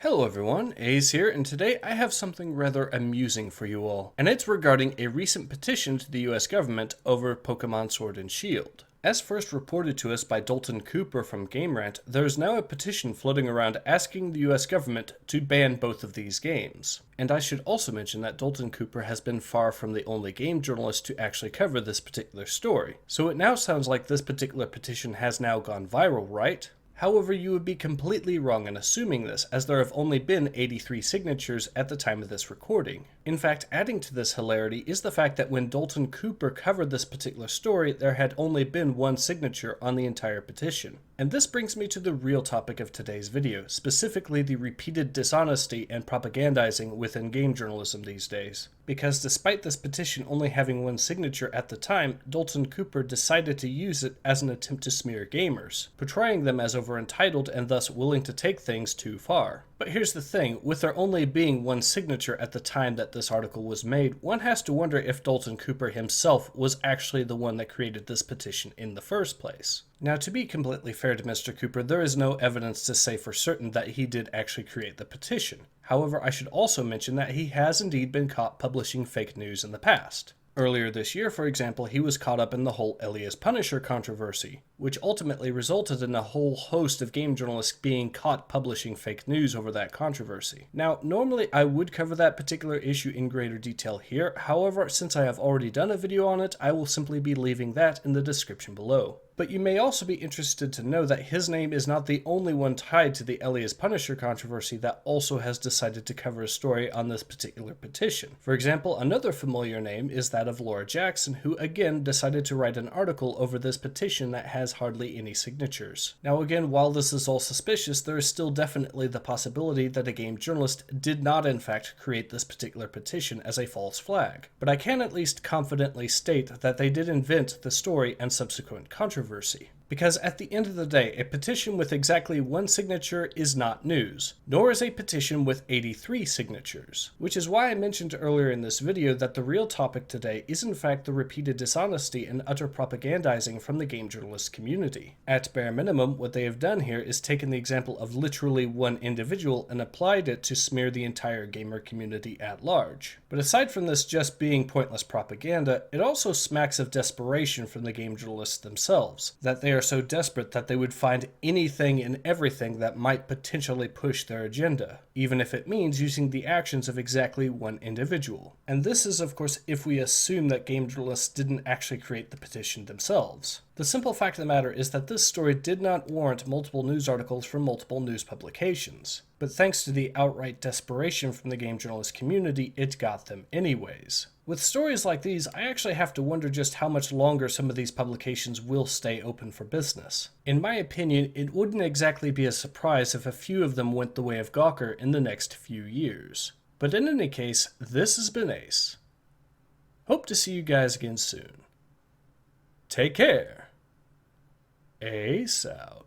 Hello everyone, Ace here, and today I have something rather amusing for you all, and it's regarding a recent petition to the US government over Pokemon Sword and Shield. As first reported to us by Dalton Cooper from Rant, there is now a petition floating around asking the US government to ban both of these games. And I should also mention that Dalton Cooper has been far from the only game journalist to actually cover this particular story, so it now sounds like this particular petition has now gone viral, right? However, you would be completely wrong in assuming this, as there have only been 83 signatures at the time of this recording. In fact, adding to this hilarity is the fact that when Dalton Cooper covered this particular story, there had only been one signature on the entire petition. And this brings me to the real topic of today's video, specifically the repeated dishonesty and propagandizing within game journalism these days. Because despite this petition only having one signature at the time, Dalton Cooper decided to use it as an attempt to smear gamers, portraying them as over-entitled and thus willing to take things too far. But here's the thing, with there only being one signature at the time that this article was made, one has to wonder if Dalton Cooper himself was actually the one that created this petition in the first place. Now, to be completely fair to Mr. Cooper, there is no evidence to say for certain that he did actually create the petition. However, I should also mention that he has indeed been caught publishing fake news in the past. Earlier this year, for example, he was caught up in the whole Ellie as Punisher controversy, which ultimately resulted in a whole host of game journalists being caught publishing fake news over that controversy. Now, normally I would cover that particular issue in greater detail here, however, since I have already done a video on it, I will simply be leaving that in the description below. But you may also be interested to know that his name is not the only one tied to the Ellie as Punisher controversy that also has decided to cover a story on this particular petition. For example, another familiar name is that of Lara Jackson, who again decided to write an article over this petition that has hardly any signatures. Now again, while this is all suspicious, there is still definitely the possibility that a game journalist did not in fact create this particular petition as a false flag. But I can at least confidently state that they did invent the story and subsequent controversy. Because at the end of the day, a petition with exactly one signature is not news, nor is a petition with 83 signatures. Which is why I mentioned earlier in this video that the real topic today is in fact the repeated dishonesty and utter propagandizing from the game journalist community. At bare minimum, what they have done here is taken the example of literally one individual and applied it to smear the entire gamer community at large. But aside from this just being pointless propaganda, it also smacks of desperation from the game journalists themselves, that they are so desperate that they would find anything and everything that might potentially push their agenda, even if it means using the actions of exactly one individual. And this is of course if we assume that game journalists didn't actually create the petition themselves. The simple fact of the matter is that this story did not warrant multiple news articles from multiple news publications. But thanks to the outright desperation from the game journalist community, it got them anyways. With stories like these, I actually have to wonder just how much longer some of these publications will stay open for business. In my opinion, it wouldn't exactly be a surprise if a few of them went the way of Gawker in the next few years. But in any case, this has been Ace. Hope to see you guys again soon. Take care. Ace out.